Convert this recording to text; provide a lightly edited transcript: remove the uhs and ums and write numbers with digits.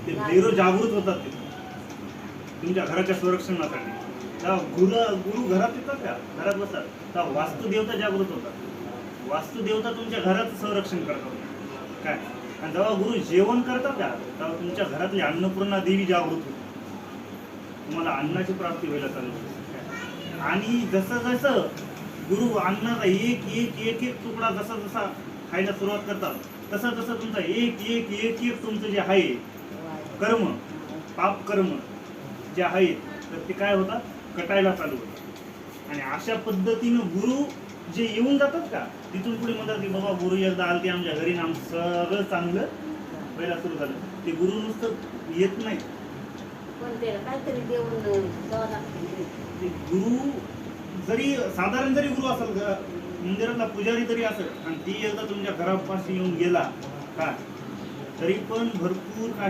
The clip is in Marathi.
ते भैरव जागृत होतात ते तुमच्या घराच्या संरक्षणासाठी. तेव्हा गुरु घरात येतात का, घरात बसतात, तेव्हा वास्तुदेवता जागृत होतात. वास्तुदेवता तुमच्या घराचं संरक्षण करतात काय. आणि जेव्हा गुरु जेवण करतात का, तेव्हा तुमच्या घरातली अन्नपूर्णा देवी जागृत होते, तुम्हाला अन्नाची प्राप्ती व्हायला चालू होते. आणि जसं जसं गुरु अन्नाचा एक एक एक एक तुकडा जसा जसा खायला सुरुवात करतात, तसं तसं तुमचं एक एक एक एक तुमचं जे आहे कर्म, पाप कर्म जे आहेत, तर ते काय होतात, कटायला चालू होतात. आणि अशा पद्धतीनं गुरु जे येऊन जातात का, तिथून पुढे म्हणतात की बाबा गुरु एकदा आलते आमच्या घरी ना आमचं सगळं चांगलं व्हायला सुरू झालं. ते गुरु नुसतं येत नाही, काहीतरी देऊन ते गुरु जरी साधारण जरी गुरु असेल, मंदिरातला पुजारी जरी असेल, आणि ती एकदा तुमच्या घरापाशी येऊन गेला का, तरी पण भरपूर काही